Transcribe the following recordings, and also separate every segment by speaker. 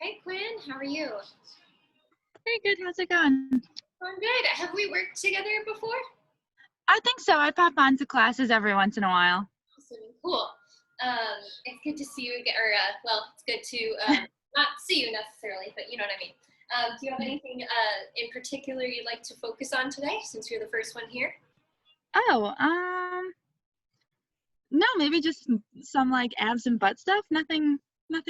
Speaker 1: Hey Quinn, how are you?
Speaker 2: Very good. How's it going?
Speaker 1: I'm good. Have we worked together before?
Speaker 2: I think so. I pop on to classes every once in a while.
Speaker 1: Awesome. Cool. It's good to see you again, or well, it's good to not see you necessarily, but you know what I mean. Do you have anything in particular you'd like to focus on today, since you're the first one here?
Speaker 2: Oh, no, maybe just some like abs and butt stuff. Nothing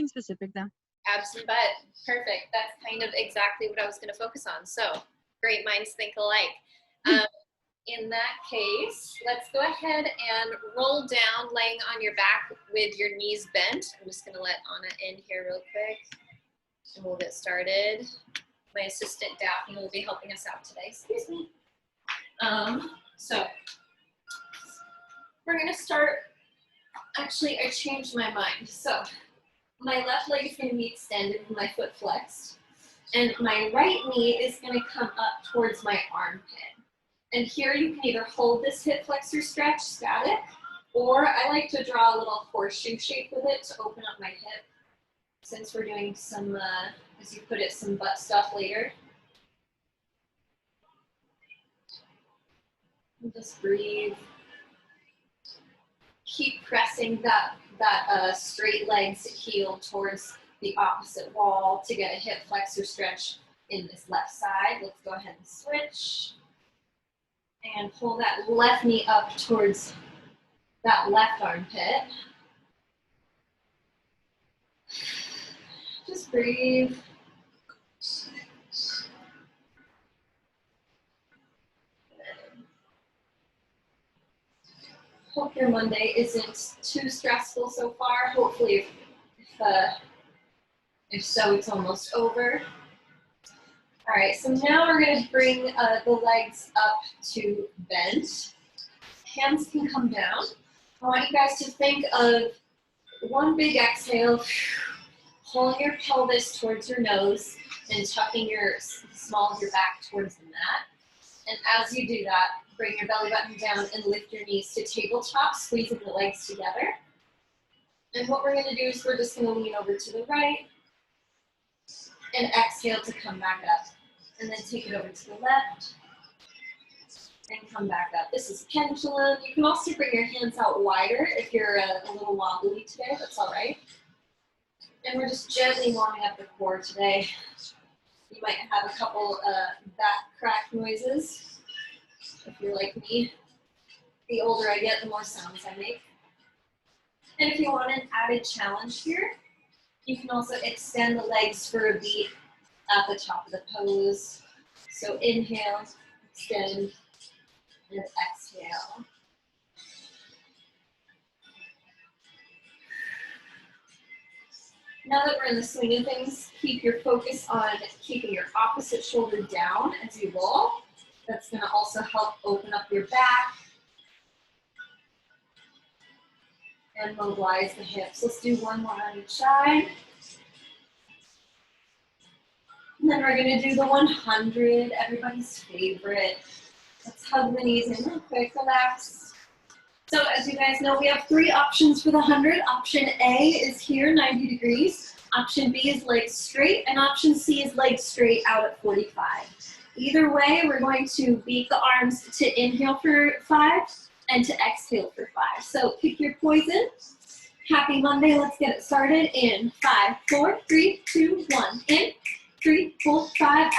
Speaker 2: specific though.
Speaker 1: Abs and butt. Perfect. That's kind of exactly what I was going to focus on. So, great minds think alike. In that case, let's go ahead and roll down, laying on your back with your knees bent. I'm just going to let Anna in here real quick, and we'll get started. My assistant Daphne will be helping us out today. Excuse me. So we're going to start. Actually, I changed my mind. So my left leg is going to be extended with my foot flexed, and my right knee is going to come up towards my armpit. And here you can either hold this hip flexor stretch static, or I like to draw a little horseshoe shape with it to open up my hip, since we're doing some, as you put it, some butt stuff later. And just breathe. Keep pressing that straight legs heel towards the opposite wall to get a hip flexor stretch in this left side. Let's go ahead and switch. And pull that left knee up towards that left armpit. Just breathe. Hope your Monday isn't too stressful so far. Hopefully, if so, it's almost over. All right, so now we're going to bring the legs up to bent. Hands can come down. I want you guys to think of one big exhale, pulling your pelvis towards your nose and tucking the small of your back towards the mat. And as you do that, bring your belly button down and lift your knees to tabletop, squeezing the legs together. And what we're going to do is we're just going to lean over to the right and exhale to come back up. And then take it over to the left and come back up. This is pendulum. You can also bring your hands out wider if you're a little wobbly today. That's all right. And we're just gently warming up the core today. You might have a couple back crack noises if you're like me. The older I get, the more sounds I make. And if you want an added challenge here, you can also extend the legs for a beat at the top of the pose. So inhale, extend, and exhale. Now that we're in the swing of things, keep your focus on keeping your opposite shoulder down as you roll. That's going to also help open up your back and mobilize the hips. Let's do one more on each side. And then we're going to do the 100, everybody's favorite. Let's hug the knees in real quick, relax. So as you guys know, we have 3 options for the 100. Option A is here, 90 degrees. Option B is legs straight, and option C is legs straight out at 45. Either way, we're going to beat the arms to inhale for 5 and to exhale for 5. So pick your poison. Happy Monday, let's get it started in 5, 4, 3, 2, 1, in. 3, 4, 5, out.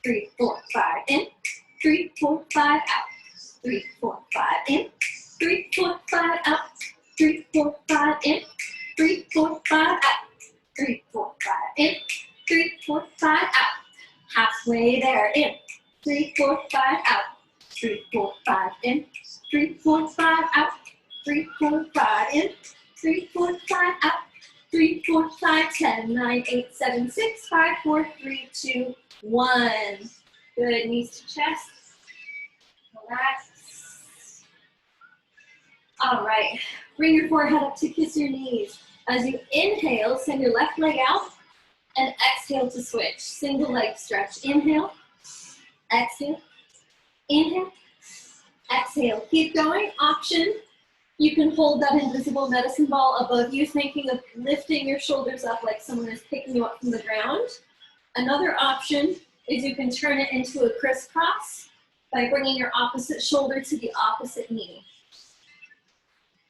Speaker 1: 3, 4, 5, in. 3, 4, 5, out. 3, 4, 5, in. 3, 4, 5, out. 3, 4, 5, in. 3, 4, 5, out. 3, 4, 5, in. 3, 4, 5, out. Halfway there, in. 3, 4, 5, out. 3, 4, 5, in. 3, 4, 5, out. 3, 4, 5, in. 3, 4, 5, out. 3, 4, 5, 10, 9, 8, 7, 6, 5, 4, 3, 2, 1. Good, knees to chest. Relax. All right, bring your forehead up to kiss your knees. As you inhale, send your left leg out and exhale to switch. Single leg stretch. Inhale, exhale, inhale, exhale. Keep going. Option You can hold that invisible medicine ball above you, thinking of lifting your shoulders up like someone is picking you up from the ground. Another option is you can turn it into a crisscross by bringing your opposite shoulder to the opposite knee.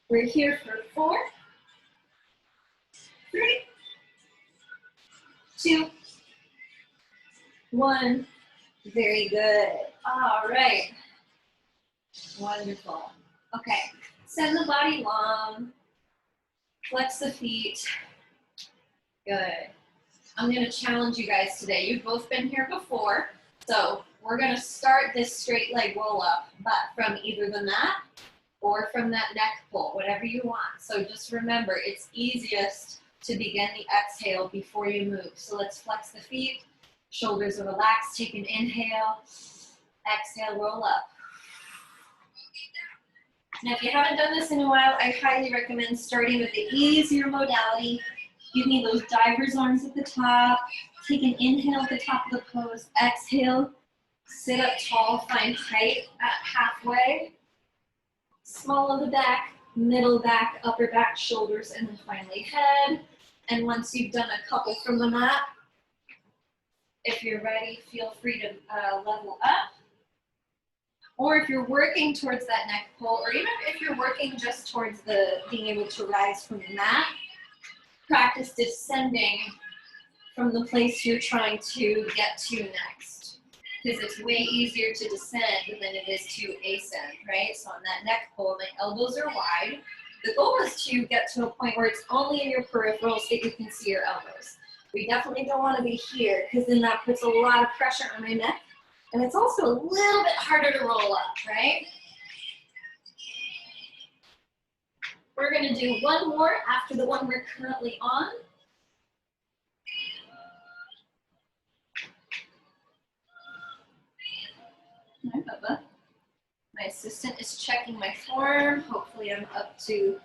Speaker 1: We're here for 4, 3, 2, 1. Very good. All right. Wonderful. Okay. Send the body long. Flex the feet. Good. I'm going to challenge you guys today. You've both been here before. So we're going to start this straight leg roll up, but from either the mat or from that neck pull, whatever you want. So just remember, it's easiest to begin the exhale before you move. So let's flex the feet. Shoulders are relaxed. Take an inhale. Exhale, roll up. Now, if you haven't done this in a while, I highly recommend starting with the easier modality. Give me those diver's arms at the top. Take an inhale at the top of the pose. Exhale. Sit up tall. Find height at halfway. Small of the back, middle back, upper back, shoulders, and then finally head. And once you've done a couple from the mat, if you're ready, feel free to level up. Or if you're working towards that neck pull, or even if you're working just towards the being able to rise from the mat, practice descending from the place you're trying to get to next. Because it's way easier to descend than it is to ascend, right? So on that neck pull, my elbows are wide. The goal is to get to a point where it's only in your peripheral so that you can see your elbows. We definitely don't want to be here because then that puts a lot of pressure on my neck. And it's also a little bit harder to roll up, right? We're going to do one more after the one we're currently on. Hi, Bubba. My assistant is checking my form. Hopefully I'm up to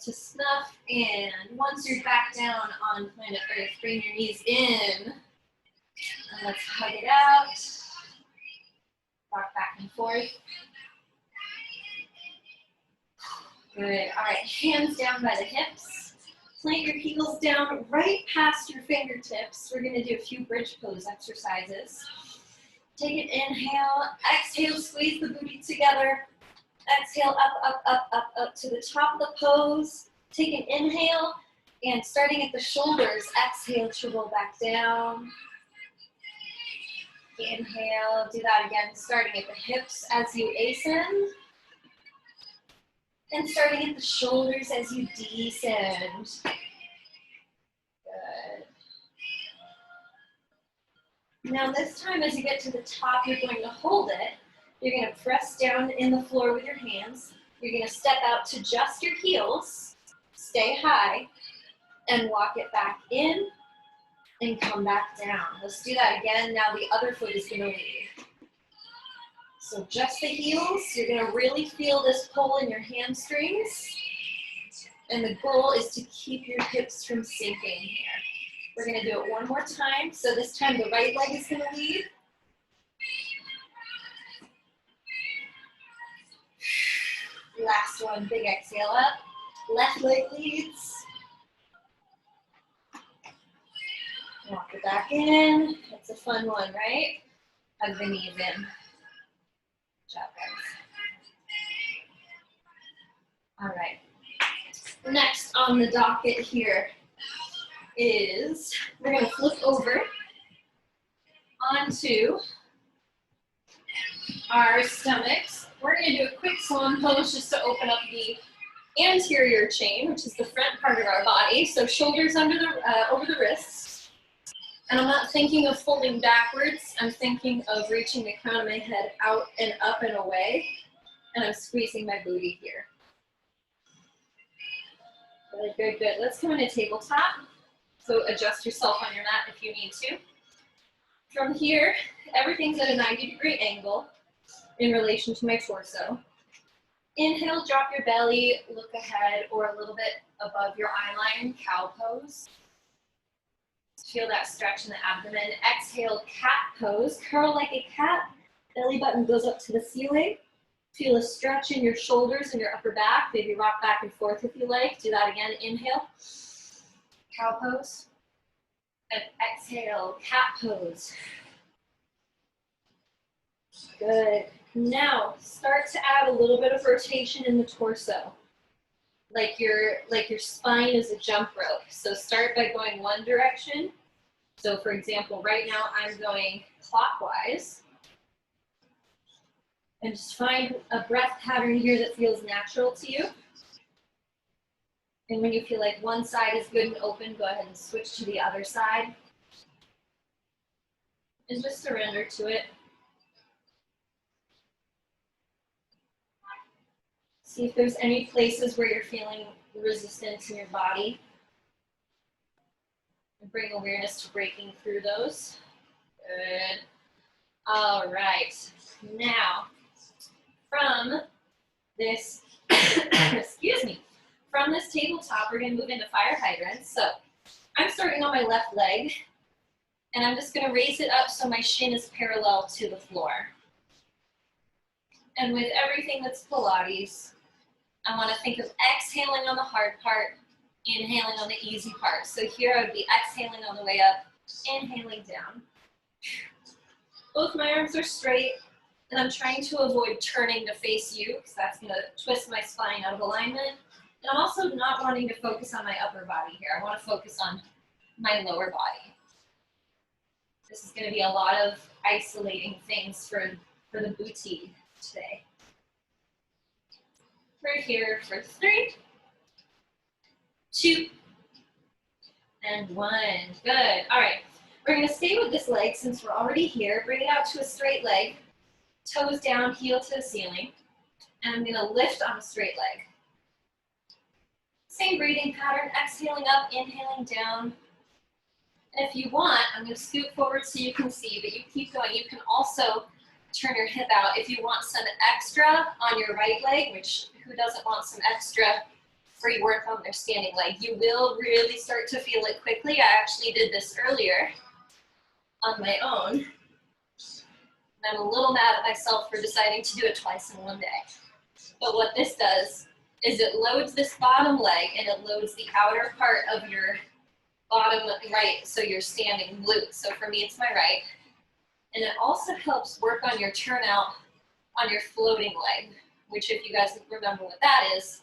Speaker 1: snuff. And once you're back down on planet Earth, bring your knees in. And let's hug it out. Rock back and forth. Good. All right, hands down by the hips. Plant your heels down right past your fingertips. We're going to do a few bridge pose exercises. Take an inhale. Exhale, squeeze the booty together. Exhale, up to the top of the pose. Take an inhale, and starting at the shoulders, exhale to roll back down. Inhale, do that again, starting at the hips as you ascend. And starting at the shoulders as you descend. Good. Now this time as you get to the top, you're going to hold it. You're going to press down in the floor with your hands. You're going to step out to just your heels, stay high, and walk it back in and come back down. Let's do that again. Now the other foot is going to lead. So just the heels. You're going to really feel this pull in your hamstrings. And the goal is to keep your hips from sinking here. We're going to do it one more time. So this time the right leg is going to lead. Last one, big exhale up. Left leg leads. Walk it back in. It's a fun one, right? Hug the knees in. Good job, guys. All right. Next on the docket here is we're going to flip over onto our stomachs. We're going to do a quick swan pose just to open up the anterior chain, which is the front part of our body. So shoulders under the over the wrists. And I'm not thinking of folding backwards. I'm thinking of reaching the crown of my head out and up and away. And I'm squeezing my booty here. Good, good, good. Let's come into tabletop. So adjust yourself on your mat if you need to. From here, everything's at a 90-degree angle in relation to my torso. Inhale, drop your belly, look ahead or a little bit above your eye line, cow pose. Feel that stretch in the abdomen. Exhale, cat pose. Curl like a cat. Belly button goes up to the ceiling. Feel a stretch in your shoulders and your upper back. Maybe rock back and forth if you like. Do that again. Inhale, cow pose. And exhale, cat pose. Good. Now, start to add a little bit of rotation in the torso. Like your spine is a jump rope. So start by going one direction. So for example, right now I'm going clockwise. And just find a breath pattern here that feels natural to you. And when you feel like one side is good and open, go ahead and switch to the other side. And just surrender to it. See if there's any places where you're feeling resistance in your body. And bring awareness to breaking through those. Good. All right. Now, from this, excuse me, from this tabletop, we're going to move into fire hydrants. So I'm starting on my left leg, and I'm just going to raise it up so my shin is parallel to the floor. And with everything that's Pilates, I want to think of exhaling on the hard part, inhaling on the easy part. So here I would be exhaling on the way up, inhaling down. Both my arms are straight, and I'm trying to avoid turning to face you, because that's going to twist my spine out of alignment. And I'm also not wanting to focus on my upper body here. I want to focus on my lower body. This is going to be a lot of isolating things for the booty today. Right here for 3, 2, and 1. Good. All right. We're going to stay with this leg since we're already here. Bring it out to a straight leg. Toes down, heel to the ceiling. And I'm going to lift on a straight leg. Same breathing pattern. Exhaling up, inhaling down. And if you want, I'm going to scoot forward so you can see, but you keep going. You can also turn your hip out if you want some extra on your right leg, which who doesn't want some extra free work on their standing leg? You will really start to feel it quickly. I actually did this earlier on my own. And I'm a little mad at myself for deciding to do it twice in one day. But what this does is it loads this bottom leg and it loads the outer part of your bottom right, so you're standing glute. So for me, it's my right. And it also helps work on your turnout on your floating leg, which if you guys remember what that is,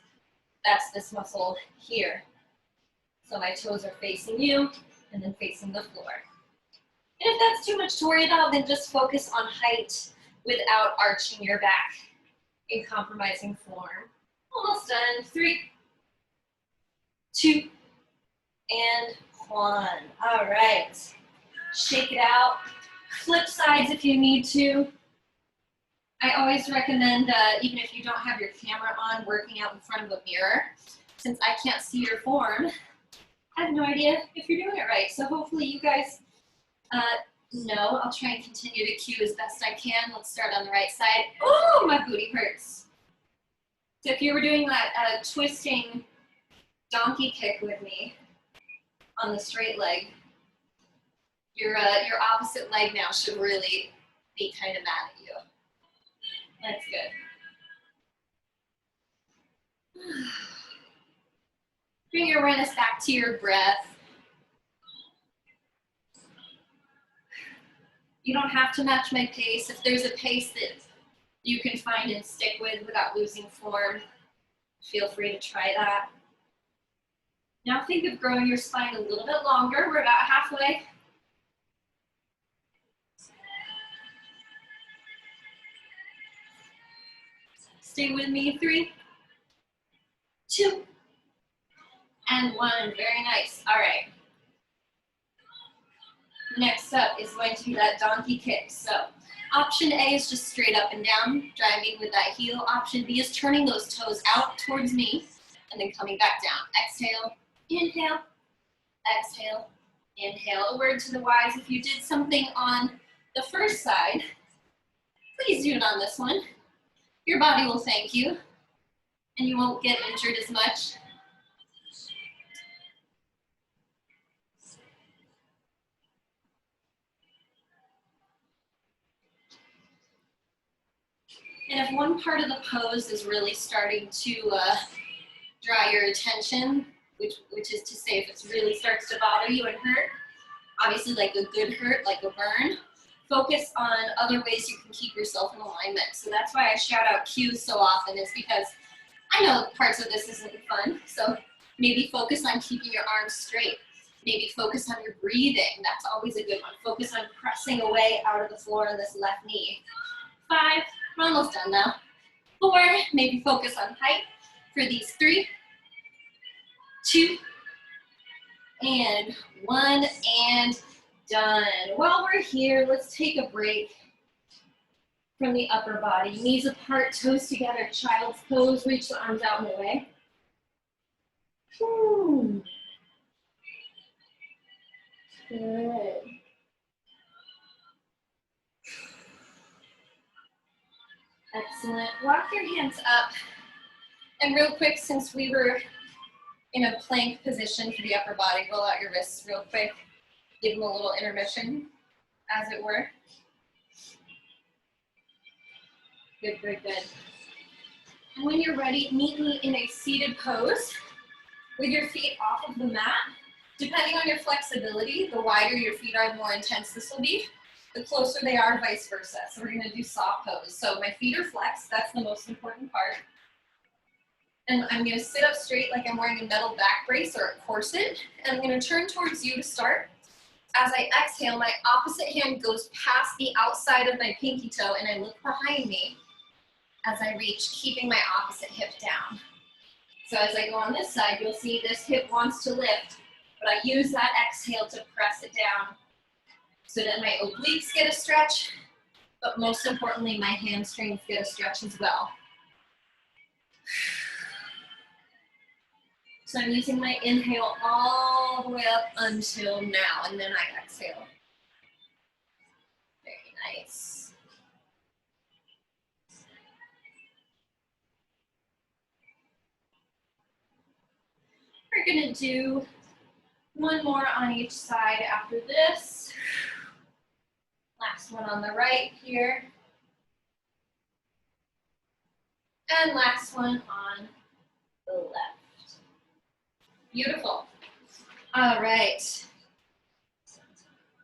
Speaker 1: that's this muscle here. So my toes are facing you and then facing the floor. And if that's too much to worry about, then just focus on height without arching your back in compromising form. Almost done. 3, 2, and 1. All right. Shake it out. Flip sides if you need to. I always recommend, even if you don't have your camera on, working out in front of a mirror. Since I can't see your form, I have no idea if you're doing it right. So hopefully you guys know. I'll try and continue to cue as best I can. Let's start on the right side. Oh, my booty hurts. So if you were doing that twisting donkey kick with me on the straight leg, your opposite leg now should really be kind of mad at you. That's good. Bring your awareness back to your breath. You don't have to match my pace. If there's a pace that you can find and stick with without losing form, feel free to try that. Now think of growing your spine a little bit longer. We're about halfway. Stay with me. 3, 2, and 1. Very nice. All right. Next up is going to be that donkey kick. So option A is just straight up and down, driving with that heel. Option B is turning those toes out towards me and then coming back down. Exhale, inhale, exhale, inhale. A word to the wise, if you did something on the first side, please do it on this one. Your body will thank you and you won't get injured as much. And if one part of the pose is really starting to draw your attention, which is to say if it really starts to bother you and hurt, obviously like a good hurt, like a burn, focus on other ways you can keep yourself in alignment. So that's why I shout out cues so often, is because I know parts of this isn't fun. So maybe focus on keeping your arms straight. Maybe focus on your breathing. That's always a good one. Focus on pressing away out of the floor on this left knee. 5, we're almost done now. 4, maybe focus on height for these 3, 2, and 1, and done. While we're here, let's take a break from the upper body. Knees apart, toes together, child's pose. Reach the arms out and away. Whew. Good. Excellent. Walk your hands up. And real quick, since we were in a plank position for the upper body, roll out your wrists real quick. Give them a little intermission, as it were. Good, good, good. And when you're ready, meet me in a seated pose with your feet off of the mat. Depending on your flexibility, the wider your feet are, the more intense this will be. The closer they are, vice versa. So we're gonna do soft pose. So my feet are flexed, that's the most important part. And I'm gonna sit up straight like I'm wearing a metal back brace or a corset. And I'm gonna turn towards you to start. As I exhale, my opposite hand goes past the outside of my pinky toe and I look behind me as I reach, keeping my opposite hip down. So as I go on this side, you'll see this hip wants to lift, but I use that exhale to press it down so that my obliques get a stretch, but most importantly, my hamstrings get a stretch as well. So I'm using my inhale all the way up until now, and then I exhale. Very nice. We're gonna do one more on each side after this. Last one on the right here. And last one on the left. Beautiful. All right.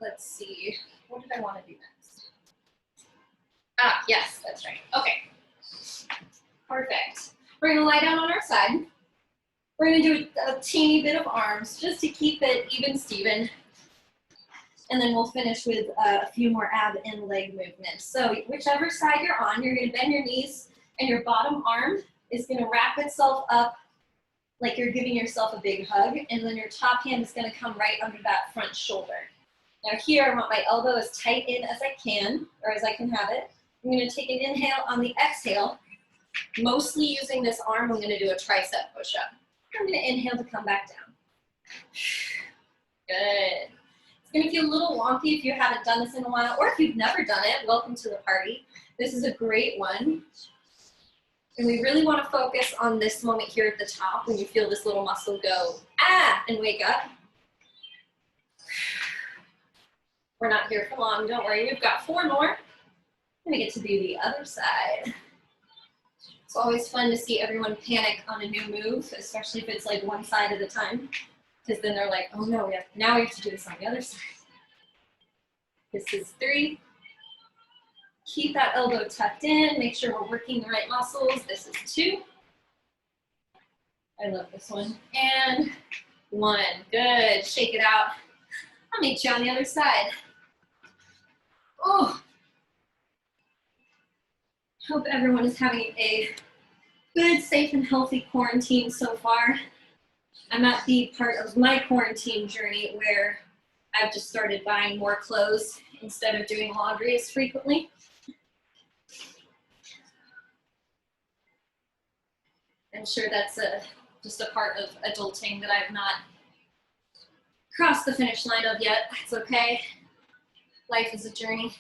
Speaker 1: Let's see. What did I want to do next? Ah, yes, that's right. Okay. Perfect. We're going to lie down on our side. We're going to do a teeny bit of arms just to keep it even Steven. And then we'll finish with a few more ab and leg movements. So whichever side you're on, you're going to bend your knees and your bottom arm is going to wrap itself up like you're giving yourself a big hug, and then your top hand is going to come right under that front shoulder. Now here, I want my elbow as tight in as I can, or as I can have it. I'm going to take an inhale. On the exhale, mostly using this arm, I'm going to do a tricep push-up. I'm going to inhale to come back down. Good. It's going to feel a little wonky if you haven't done this in a while, or if you've never done it, welcome to the party. This is a great one. And we really want to focus on this moment here at the top when you feel this little muscle go, ah, and wake up. We're not here for long, don't worry. We've got 4 more. Then we get to do the other side. It's always fun to see everyone panic on a new move, especially if it's like one side at a time. Because then they're like, oh no, now we have to do this on the other side. This is 3. Keep that elbow tucked in, make sure we're working the right muscles. This is 2. I love this one. And 1, good, shake it out. I'll meet you on the other side. Oh, hope everyone is having a good, safe, and healthy quarantine so far. I'm at the part of my quarantine journey where I've just started buying more clothes instead of doing laundry as frequently. I'm sure that's just a part of adulting that I've not crossed the finish line of yet. It's okay. Life is a journey.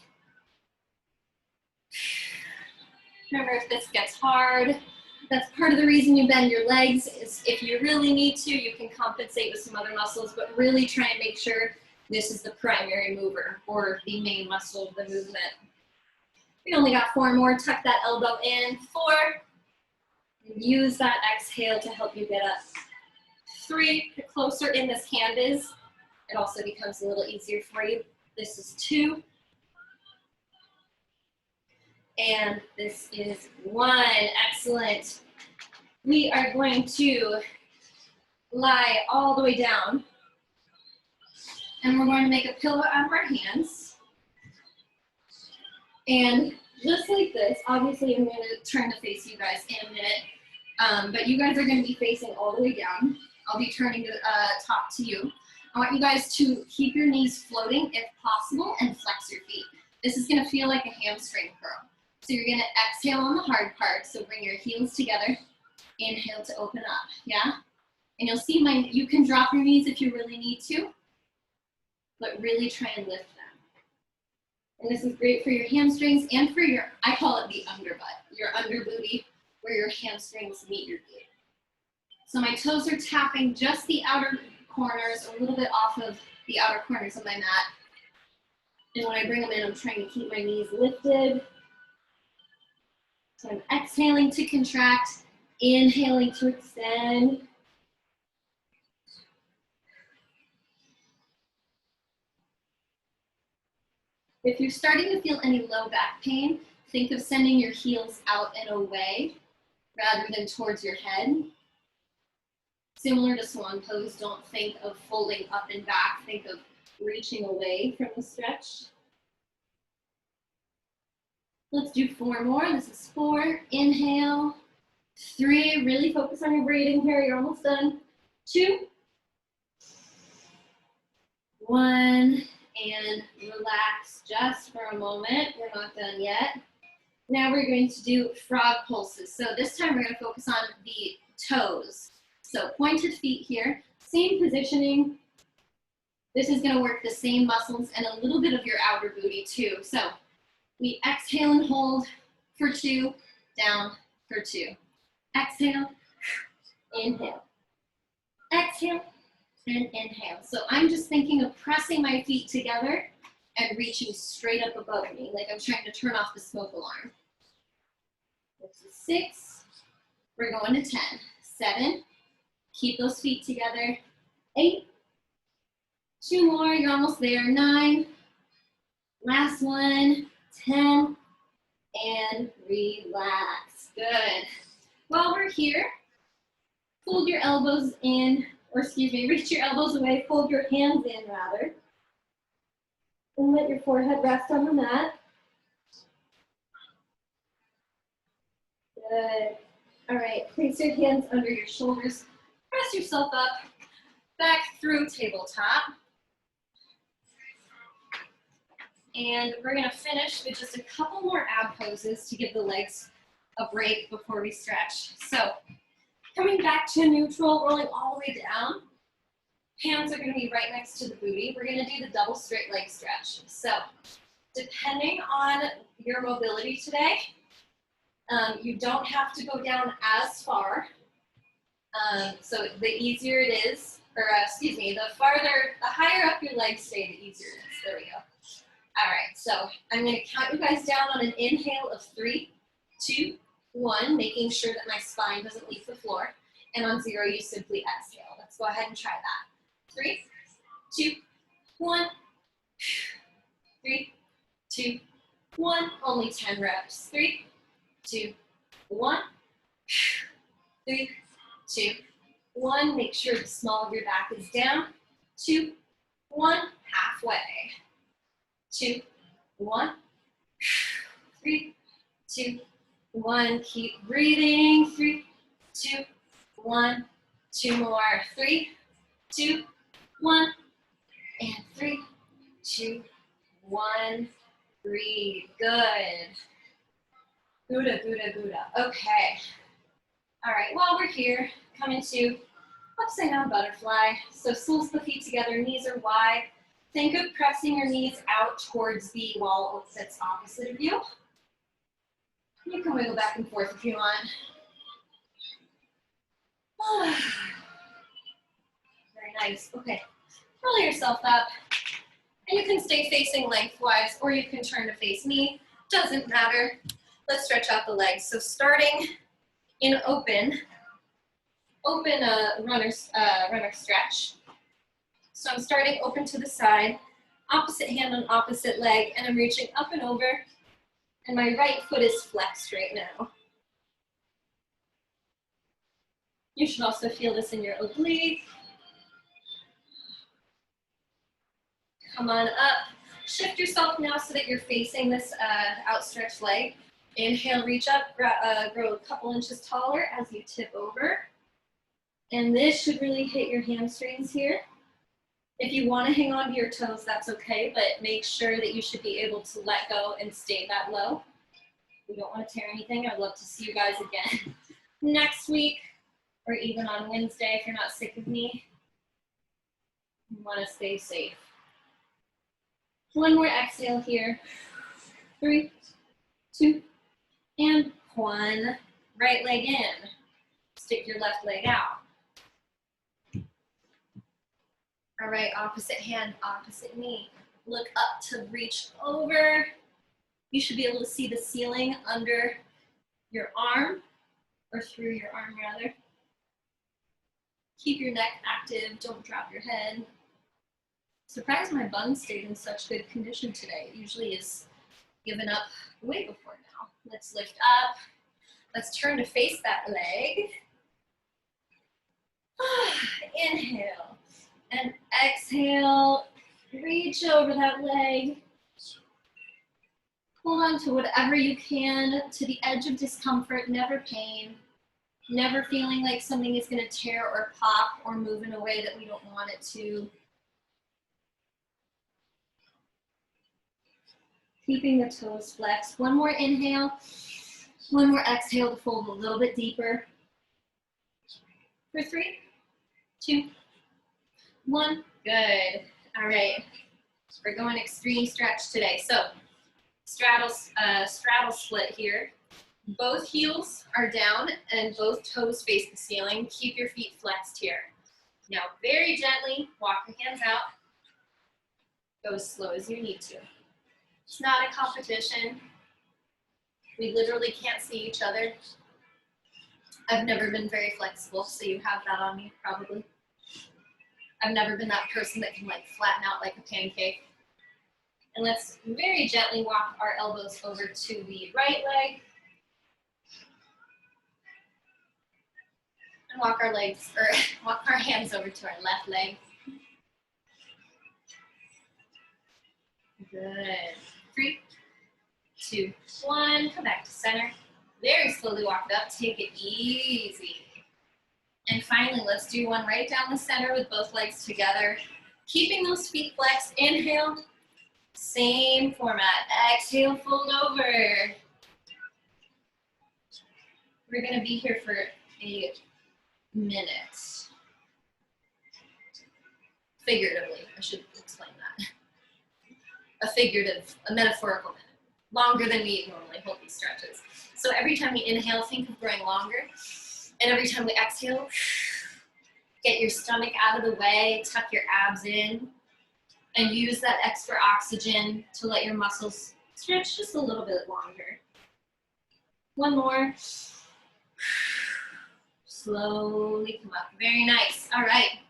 Speaker 1: Remember, if this gets hard, that's part of the reason you bend your legs. Is if you really need to, you can compensate with some other muscles, but really try and make sure this is the primary mover or the main muscle of the movement. We only got 4 more. Tuck that elbow in. 4. And use that exhale to help you get up. 3. The closer in this hand is, it also becomes a little easier for you. This is 2. And this is 1. Excellent. We are going to lie all the way down. And we're going to make a pillow out of our hands. And just like this, obviously I'm going to turn to face you guys in a minute. But you guys are going to be facing all the way down. I'll be turning to top to you. I want you guys to keep your knees floating if possible and flex your feet. This is going to feel like a hamstring curl. So you're going to exhale on the hard part. So bring your heels together. Inhale to open up. Yeah? And you'll see you can drop your knees if you really need to. But really try and lift them. And this is great for your hamstrings and for your, I call it the underbutt, your under booty, where your hamstrings meet your glute. So my toes are tapping just the outer corners, a little bit off of the outer corners of my mat. And when I bring them in, I'm trying to keep my knees lifted. So I'm exhaling to contract, inhaling to extend. If you're starting to feel any low back pain, think of sending your heels out and away rather than towards your head. Similar to swan pose, don't think of folding up and back, think of reaching away from the stretch. Let's do 4 more. This is 4, inhale. 3, really focus on your breathing here, you're almost done. 2, 1, and relax just for a moment. We're not done yet. Now we're going to do frog pulses. So this time we're going to focus on the toes. So pointed feet here, same positioning. This is going to work the same muscles and a little bit of your outer booty too. So we exhale and hold for 2, down for 2. Exhale, inhale. Exhale, and inhale. So I'm just thinking of pressing my feet together and reaching straight up above me, like I'm trying to turn off the smoke alarm. This is 6. We're going to 10. 7. Keep those feet together. 8. 2 more. You're almost there. 9. Last one. 10. And relax. Good. While we're here, fold your elbows in, or excuse me, reach your elbows away, fold your hands in rather. And let your forehead rest on the mat. Good. All right, place your hands under your shoulders. Press yourself up, back through tabletop. And we're gonna finish with just a couple more ab poses to give the legs a break before we stretch. So, coming back to neutral, rolling all the way down. Hands are gonna be right next to the booty. We're gonna do the double straight leg stretch. So, depending on your mobility today, you don't have to go down as far. So the easier it is, or excuse me, the higher up your legs stay, the easier it is. There we go. All right, so I'm gonna count you guys down on an inhale of 3, 2, 1, making sure that my spine doesn't leave the floor. And on 0, you simply exhale. Let's go ahead and try that. 3, 2, 1. 3, 2, 1. Only 10 reps. 3, 2, 1. 3, 2, 1. Make sure the small of your back is down. 2, 1. Halfway. 2, 1. 3, 2, 1. Keep breathing. 3, 2, 1. 2 more. 3, 2, 1. And 3, 2, 1. Breathe. Good. Gouda, Gouda, Gouda. Okay. All right, while we're here, come into upside down butterfly. So soles of the feet together, knees are wide. Think of pressing your knees out towards the wall that's opposite of you. You can wiggle back and forth if you want. Very nice. Okay, roll yourself up. And you can stay facing lengthwise, or you can turn to face me. Doesn't matter. Let's stretch out the legs. So starting in open runner stretch. So I'm starting open to the side, opposite hand on opposite leg, and I'm reaching up and over, and my right foot is flexed right now. You should also feel this in your oblique. Come on up. Shift yourself now so that you're facing this outstretched leg. Inhale, reach up, grow a couple inches taller as you tip over. And this should really hit your hamstrings here. If you want to hang on to your toes, that's okay, but make sure that you should be able to let go and stay that low. We don't want to tear anything. I'd love to see you guys again next week, or even on Wednesday if you're not sick of me. You want to stay safe. One more exhale here. 3, 2, and 1. Right leg in. Stick your left leg out. All right, opposite hand, opposite knee. Look up to reach over. You should be able to see the ceiling under your arm, or through your arm rather. Keep your neck active, don't drop your head. Surprised my bun stayed in such good condition today. It usually is given up way before now. Let's lift up. Let's turn to face that leg. Inhale and exhale. Reach over that leg. Hold on to whatever you can, to the edge of discomfort, never pain. Never feeling like something is going to tear or pop or move in a way that we don't want it to. Keeping the toes flexed. One more inhale. One more exhale to fold a little bit deeper. For 3, 2, 1. Good. All right. We're going extreme stretch today. So straddle split here. Both heels are down and both toes face the ceiling. Keep your feet flexed here. Now very gently walk the hands out. Go as slow as you need to. It's not a competition. We literally can't see each other. I've never been very flexible, so you have that on me probably. I've never been that person that can like flatten out like a pancake. And let's very gently walk our elbows over to the right leg. And walk our hands over to our left leg. Good. 3, 2, 1. Come back to center. Very slowly walk it up. Take it easy. And finally, let's do one right down the center with both legs together. Keeping those feet flexed. Inhale. Same format. Exhale, fold over. We're going to be here for a minute. Figuratively, I should explain that. A metaphorical minute. Longer than we normally hold these stretches. So every time we inhale, think of growing longer. And every time we exhale, get your stomach out of the way, tuck your abs in, and use that extra oxygen to let your muscles stretch just a little bit longer. One more. Slowly come up. Very nice. All right.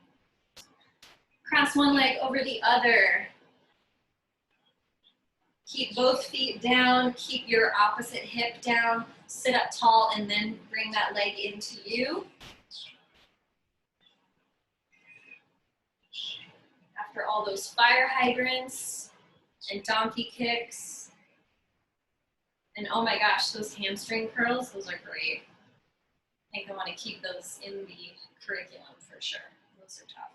Speaker 1: Cross one leg over the other. Keep both feet down. Keep your opposite hip down. Sit up tall and then bring that leg into you. After all those fire hydrants and donkey kicks. And oh my gosh, those hamstring curls, those are great. I think I want to keep those in the curriculum for sure. Those are tough.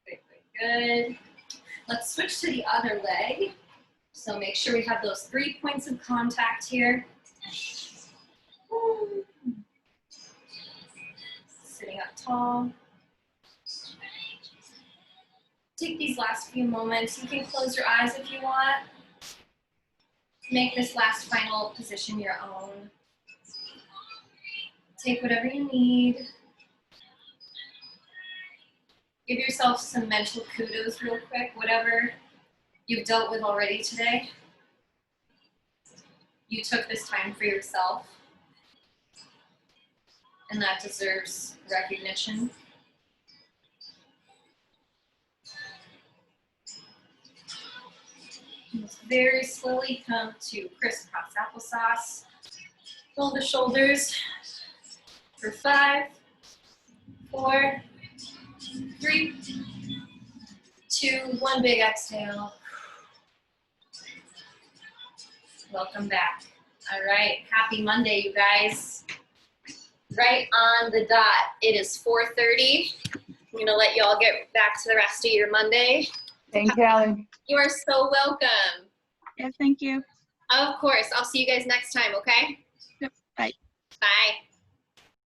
Speaker 1: Good, good, good. Let's switch to the other leg. So make sure we have those 3 points of contact here. Sitting up tall. Take these last few moments. You can close your eyes if you want. Make this last final position your own. Take whatever you need. Give yourself some mental kudos real quick, whatever you've dealt with already today. You took this time for yourself, and that deserves recognition. Very slowly come to crisscross applesauce. Roll the shoulders for 5, 4, 3, 2, 1 big exhale. Welcome back. All right, happy Monday, you guys. Right on the dot. It is 4:30. I'm gonna let y'all get back to the rest of your Monday.
Speaker 3: Thank you, Allie.
Speaker 1: You are so welcome.
Speaker 2: Yeah, thank you.
Speaker 1: Of course, I'll see you guys next time, okay?
Speaker 2: Yep, bye.
Speaker 1: Bye.